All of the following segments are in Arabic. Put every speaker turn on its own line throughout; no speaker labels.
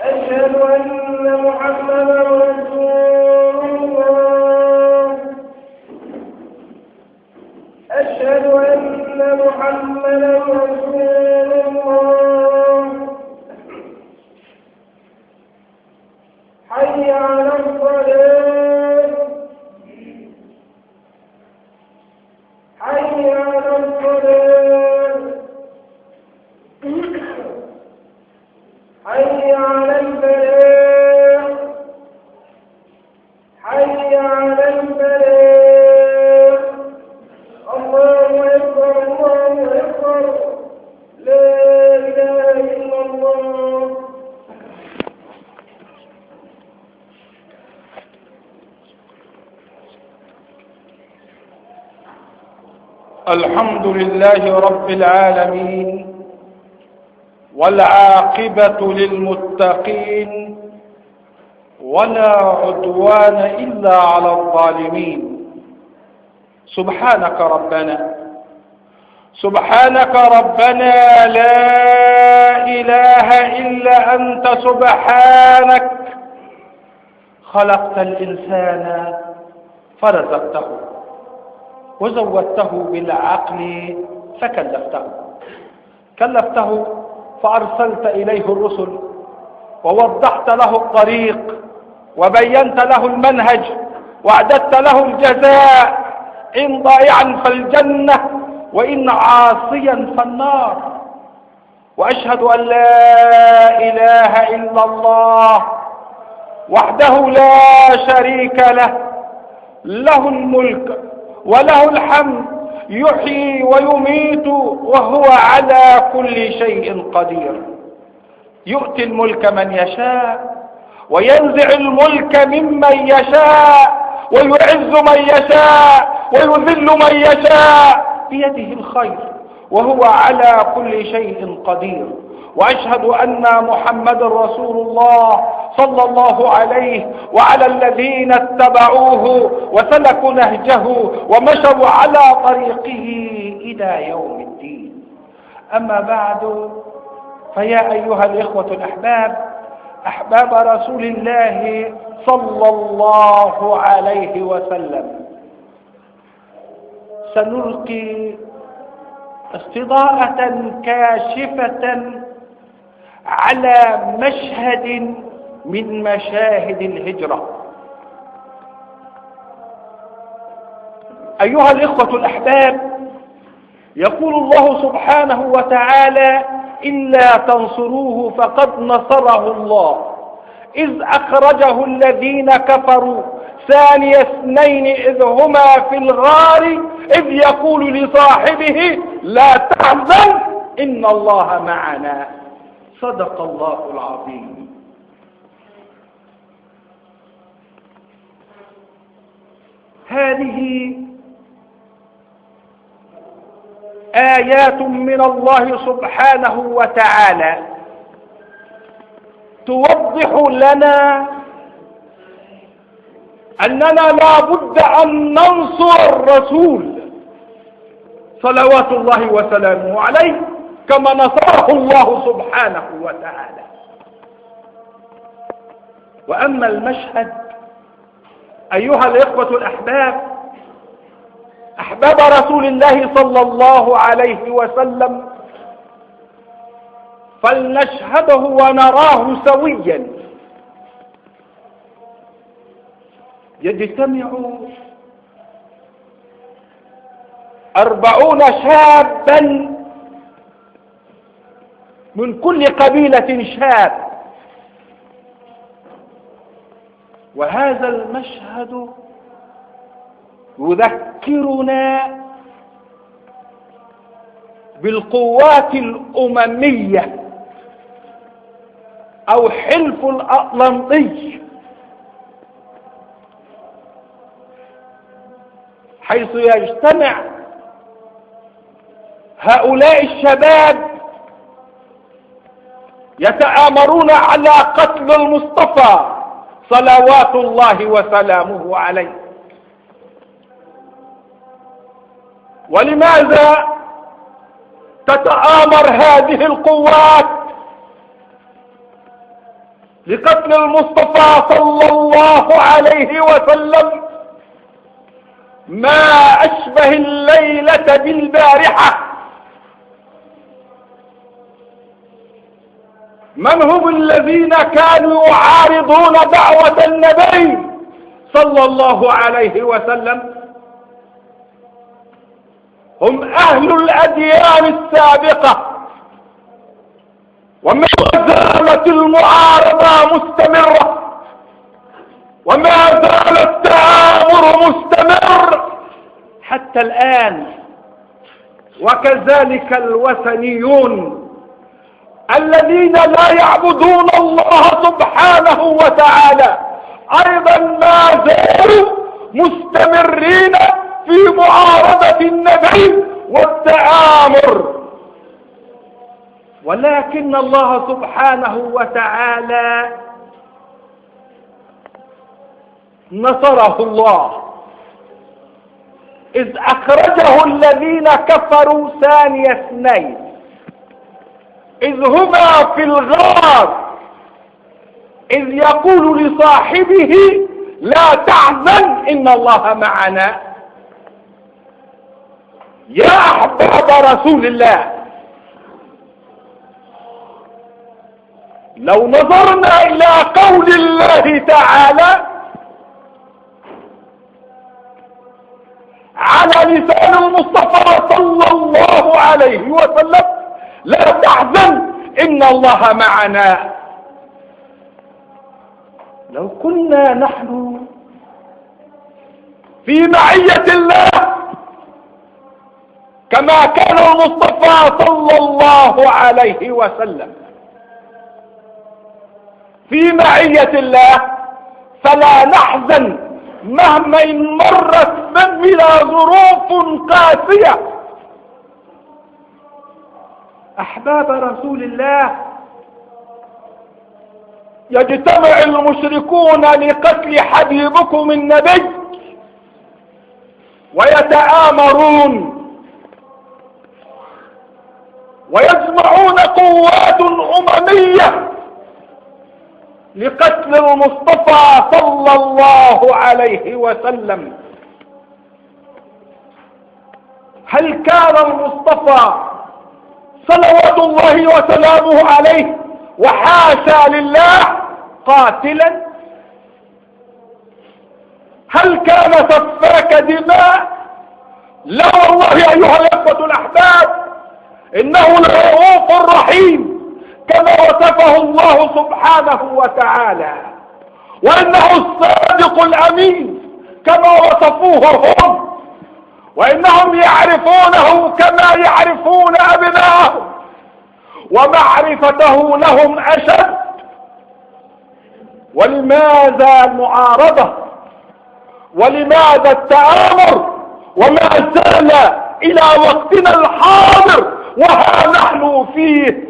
أشهد أن محمدا رسول الله. أشهد أن محمدا رسول الله. حي على الصلاة. حي على الصلاة. حي على الفلاح. حي على الفلاح. الله أكبر الله أكبر. لا إله إلا الله.
الحمد لله رب العالمين، والعاقبة للمتقين، ولا عدوان إلا على الظالمين. سبحانك ربنا سبحانك ربنا، لا إله إلا أنت. سبحانك خلقت الإنسان فرزقته، وزودته بالعقل كلفته فأرسلت إليه الرسل، ووضحت له الطريق، وبينت له المنهج، وأعددت له الجزاء، إن ضائعا فالجنة، وإن عاصيا فالنار. وأشهد أن لا إله إلا الله وحده لا شريك له، له الملك وله الحمد، يحيي ويميت وهو على كل شيء قدير. يؤتي الملك من يشاء، وينزع الملك ممن يشاء، ويعز من يشاء، ويذل من يشاء، بيده الخير، وهو على كل شيء قدير. وأشهد أن محمد رسول الله صلى الله عليه وعلى الذين اتبعوه وسلكوا نهجه ومشوا على طريقه إلى يوم الدين. أما بعد، فيا أيها الإخوة الأحباب، أحباب رسول الله صلى الله عليه وسلم، سنلقي استضاءة كاشفة على مشهد من مشاهد الهجرة. أيها الإخوة الأحباب، يقول الله سبحانه وتعالى: إلا تنصروه فقد نصره الله إذ أخرجه الذين كفروا ثاني اثنين إذ هما في الغار إذ يقول لصاحبه لا تحزن إن الله معنا. صدق الله العظيم. هذه آيات من الله سبحانه وتعالى توضح لنا أننا لا بد أن ننصر الرسول صلوات الله وسلامه عليه كما نصره الله سبحانه وتعالى. وأما المشهد أيها الإخوة الأحباب، أحباب رسول الله صلى الله عليه وسلم، فلنشهده ونراه سويا. يجتمع 40 شابا من كل قبيلة شاب، وهذا المشهد يذكرنا بالقوات الأممية أو حلف الأطلنطي، حيث يجتمع هؤلاء الشباب يتآمرون على قتل المصطفى صلوات الله وسلامه عليه. ولماذا تتآمر هذه القوات لقتل المصطفى صلى الله عليه وسلم ما أشبه الليلة بالبارحة. من هم الذين كانوا يعارضون دعوة النبي صلى الله عليه وسلم؟ هم أهل الأديان السابقة، وما زالت المعارضة مستمرة، وما زال التآمر مستمر حتى الآن. وكذلك الوثنيون الذين لا يعبدون الله سبحانه وتعالى أيضا ما زالوا مستمرين في معارضة النبي والتآمر. ولكن الله سبحانه وتعالى نصره الله إذ أخرجه الذين كفروا ثاني اثنين إذ هما في الغار إذ يقول لصاحبه لا تحزن إن الله معنا. يا أحباب رسول الله، لو نظرنا إلى قول الله تعالى على لسان المصطفى صلى الله عليه وسلم لا تحزن إن الله معنا، لو كنا نحن في معية الله كما كان المصطفى صلى الله عليه وسلم في معية الله فلا نحزن مهما مرت بنا ظروف قاسية. أحباب رسول الله، يجتمع المشركون لقتل حبيبكم النبي ويتآمرون ويجمعون قوات أممية لقتل المصطفى صلى الله عليه وسلم. هل كان المصطفى صلوات الله وسلامه عليه وحاشا لله قاتلا؟ هل كان سفاك دماء؟ لا والله أيها الأخوة الأحباب، إنه لرؤوف رحيم كما وصفه الله سبحانه وتعالى، وإنه الصادق الأمين كما وصفوه هم، وإنهم يعرفونه كما يعرفون أبناءهم، ومعرفته لهم أشد. ولماذا المعارضة؟ ولماذا التآمر؟ وما زال إلى وقتنا الحاضر وها نحن فيه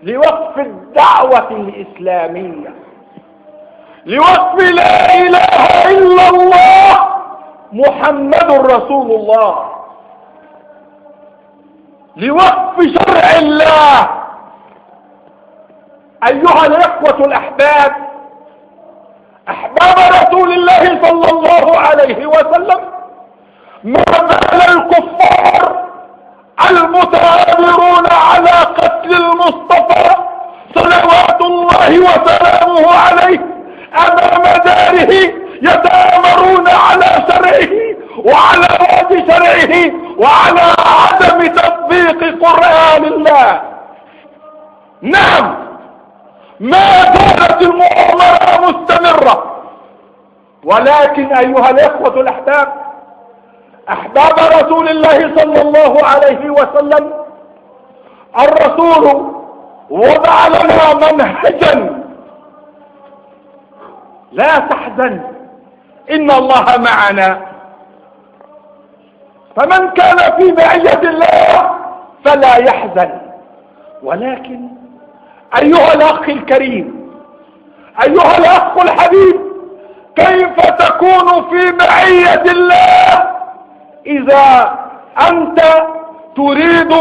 لوقف الدعوة الإسلامية، لوقف لا إله إلا الله محمد رسول الله، لوقف شرع الله. أيها الإخوة الأحباب، أحباب رسول الله صلى الله عليه وسلم، ما بال الكفار المتآمرون على قتل المصطفى صلوات الله وسلامه عليه أمام داره يتآمرون على شرعه وعلى رد شرعه وعلى عدم تطبيق قرآن الله. نعم، ما زالت المؤامرة مستمرة، ولكن أيها الإخوة الأحباب، أحباب رسول الله صلى الله عليه وسلم، الرسول وضع لنا منهجا: لا تحزن إن الله معنا. فمن كان في معية الله فلا يحزن. ولكن أيها الأخ الكريم، أيها الأخ الحبيب، كيف تكون في معية الله إذا أنت تريد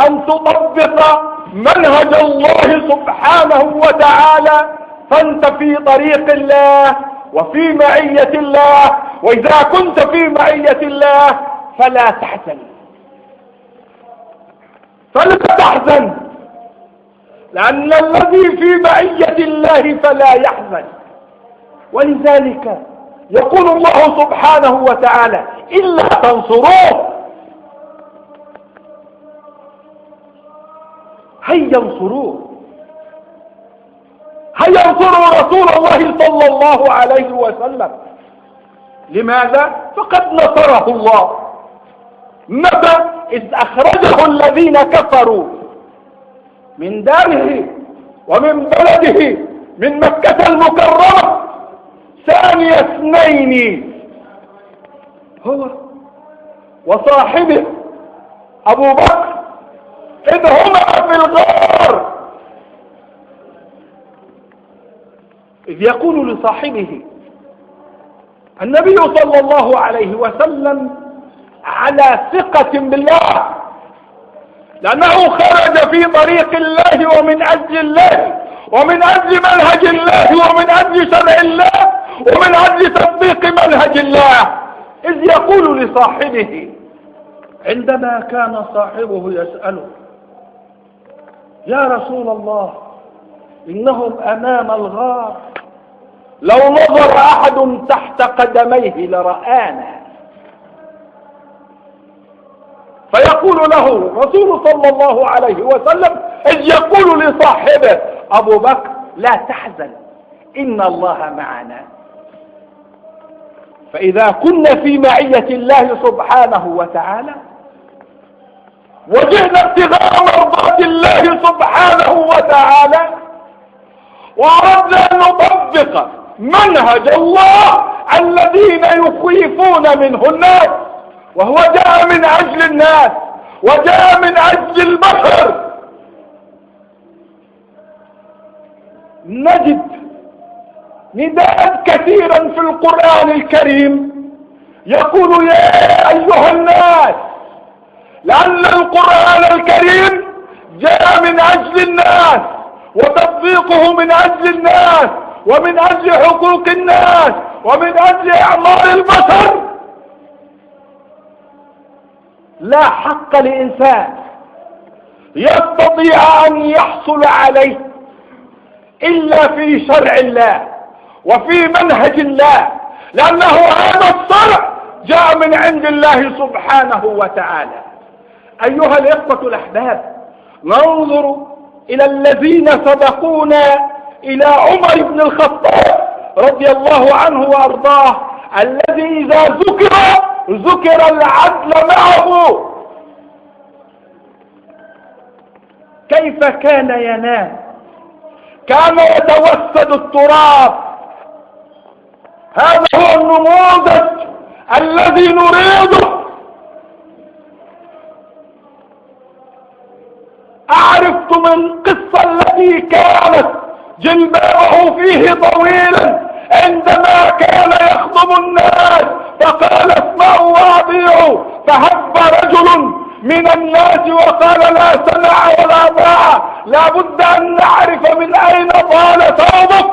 أن تطبق منهج الله سبحانه وتعالى فانت في طريق الله وفي معية الله. وإذا كنت في معية الله فلا تحزن، لأن الذي في معية الله فلا يحزن. ولذلك يقول الله سبحانه وتعالى: إلا تنصروه هيا انصروا رسول الله صلى الله عليه وسلم. لماذا؟ فقد نصره الله. متى؟ إذ أخرجه الذين كفروا من داره ومن بلده، من مكة المكرمة، ثاني اثنين هو وصاحبه أبو بكر إذ هما في الغار، إذ يقول لصاحبه النبي صلى الله عليه وسلم على ثقة بالله، لأنه خرج في طريق الله ومن أجل الله ومن أجل منهج الله ومن أجل شرع الله ومن أجل تطبيق منهج الله. إذ يقول لصاحبه عندما كان صاحبه يسأله: يا رسول الله إنهم أمام الغار، لو نظر أحد تحت قدميه لرآنا. فيقول له الرسول صلى الله عليه وسلم إذ يقول لصاحبه أبو بكر: لا تحزن إن الله معنا. فإذا كنا في معية الله سبحانه وتعالى وجئنا ابتغاء مرضات الله سبحانه وتعالى وأردنا أن نطبق منهج الله الذين يخيفون منه الناس، وهو جاء من أجل الناس وجاء من أجل البشر، نجد نداء كثيرا في القرآن الكريم يقول: يا أيها الناس، لأن القرآن الكريم جاء من أجل الناس وتطبيقه من أجل الناس ومن أجل حقوق الناس ومن أجل إعمار البشر. لا حق لإنسان يستطيع أن يحصل عليه إلا في شرع الله وفي منهج الله، لأنه هذا الشرع جاء من عند الله سبحانه وتعالى. أيها الإخوة الأحباب، ننظر إلى الذين سبقونا إلى عمر بن الخطاب رضي الله عنه وأرضاه، الذي إذا ذكر العدل معه. كيف كان ينام؟ كان يتوسد التراب. هذا هو النموذج الذي نريده. أعرفت من القصة التي كانت جلبابه فيه طويلا عندما كان يخطب الناس فقال: اسمعوا واطيعوا، فهب رجل من الناس وقال: لا سمع ولا طاعة، لا بد أن نعرف من أين طال ثوبك.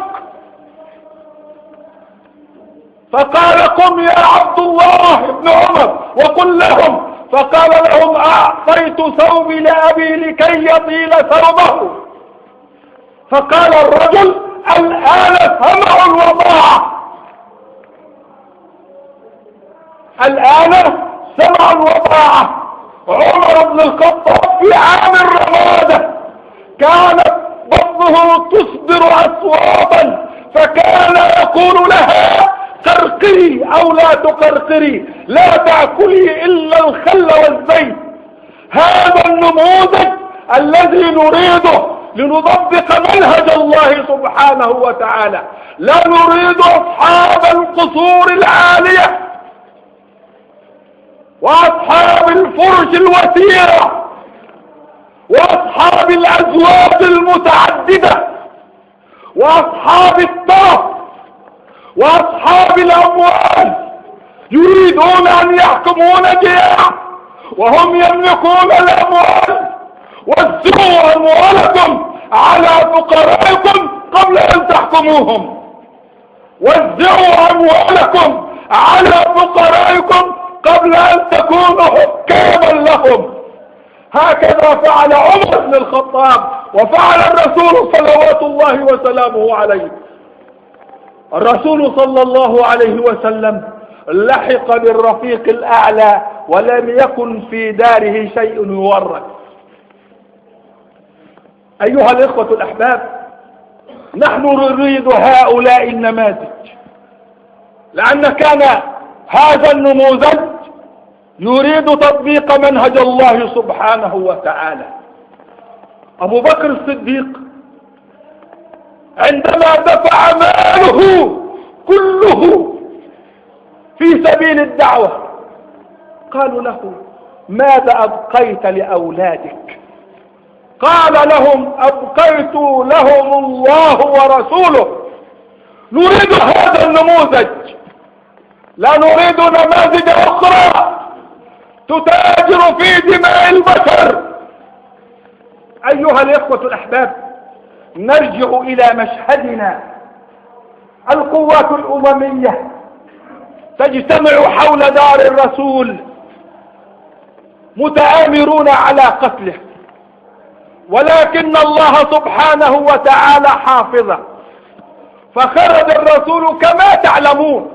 فقال: قم يا عبد الله بن عمر وقل لهم. فقال لهم: أعطيت ثوبي لأبي لكي يطيل ثوبه. فقال الرجل: الآن سمع وطاعة، الآن سمع وطاعة. عمر بن الخطاب في عام الرمادة كانت بطنه تصدر أصواتا، فكان يقول لها: قرقري أو لا تقرقري، لا تأكلي إلا الخل والزيت. هذا النموذج الذي نريده لنطبق منهج الله سبحانه وتعالى. لا نريد أصحاب القصور العالية وأصحاب الفرش الوثيرة وأصحاب الأزواج المتعددة وأصحاب الطرف وأصحاب الأموال، يريدون أن يحكمون جياع وهم يملكون الأموال وزعوا أموالكم على فقرائكم قبل أن تحكموهم. وزعوا أموالكم على فقرائكم قبل أن تكونوا حكاما لهم. هكذا فعل عمر بن الخطاب وفعل الرسول صلوات الله وسلامه عليه. الرسول صلى الله عليه وسلم لحق بالرفيق الأعلى ولم يكن في داره شيء يورث. أيها الإخوة الأحباب، نحن نريد هؤلاء النماذج، لأن كان هذا النموذج يريد تطبيق منهج الله سبحانه وتعالى. أبو بكر الصديق عندما دفع ماله كله في سبيل الدعوة قالوا له: ماذا أبقيت لأولادك؟ قال لهم: أبقيت لهم الله ورسوله. نريد هذا النموذج، لا نريد نماذج أخرى تتاجر في دماء البشر. أيها الإخوة الأحباب، نرجع إلى مشهدنا. القوات الأممية تجتمع حول دار الرسول متآمرون على قتله، ولكن الله سبحانه وتعالى حافظه، فخرج الرسول كما تعلمون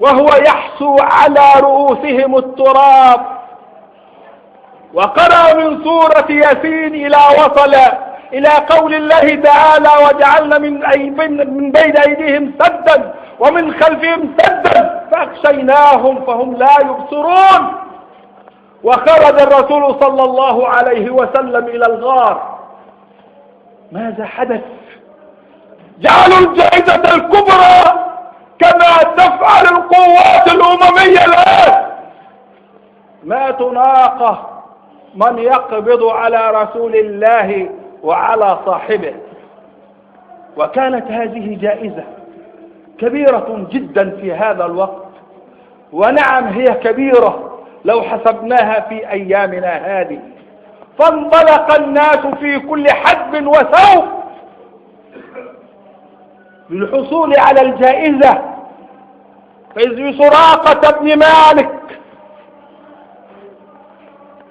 وهو يحسو على رؤوسهم التراب، وقرأ من سورة ياسين إلى وصل إلى قول الله تعالى: وجعلنا من بين أيديهم سدا ومن خلفهم سدا فأغشيناهم فهم لا يبصرون. وخرج الرسول صلى الله عليه وسلم إلى الغار. ماذا حدث؟ جعلوا الجائزة الكبرى كما تفعل القوات الأممية الآن. 100 ناقة من يقبض على رسول الله وعلى صاحبه. وكانت هذه جائزة كبيرة جدا في هذا الوقت، ونعم هي كبيرة لو حسبناها في أيامنا هذه. فانطلق الناس في كل حدب وسوق للحصول على الجائزة، فإذ سراقة بن مالك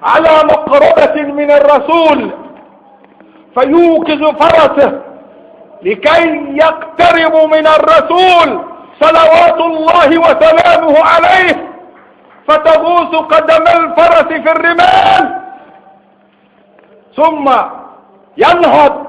على مقربة من الرسول فيوقظ فرسه لكي يقترب من الرسول صلوات الله وسلامه عليه، فتغوص قدم الفرس في الرمال، ثم ينهض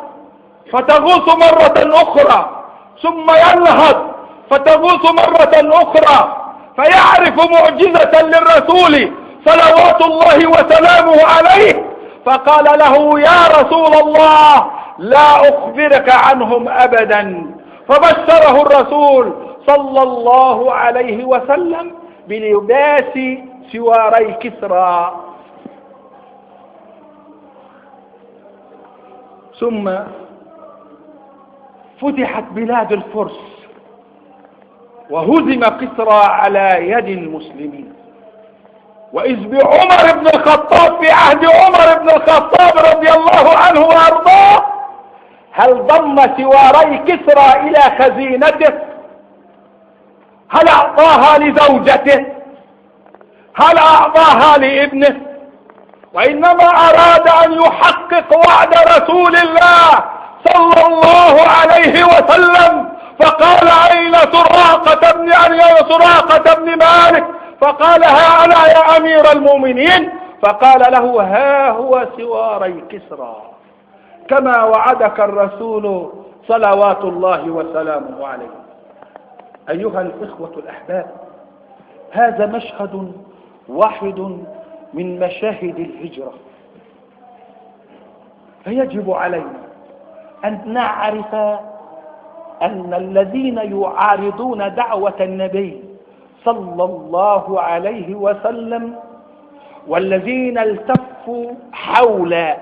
فتغوص مرة أخرى، ثم ينهض فتغوص مرة أخرى، فيعرف معجزة للرسول صلوات الله وسلامه عليه، فقال له: يا رسول الله لا أخبرك عنهم أبدا. فبشره الرسول صلى الله عليه وسلم بلباس سواري كسرى. ثم فتحت بلاد الفرس وهزم كسرى على يد المسلمين. وإذ بعمر بن الخطاب في عهد عمر بن الخطاب رضي الله عنه وأرضاه هل ضم سواري كسرى إلى خزينته؟ هل أعطاها لزوجته؟ هل أعطاها لابنه؟ وإنما أراد أن يحقق وعد رسول الله صلى الله عليه وسلم، فقال: أين سراقة بن مالك؟ فقال: ها أنا يا أمير المؤمنين. فقال له: ها هو سواري كسرى كما وعدك الرسول صلوات الله وسلامه عليه. أيها الإخوة الأحباب، هذا مشهد واحد من مشاهد الهجرة، فيجب علينا أن نعرف أن الذين يعارضون دعوة النبي صلى الله عليه وسلم والذين التفوا حول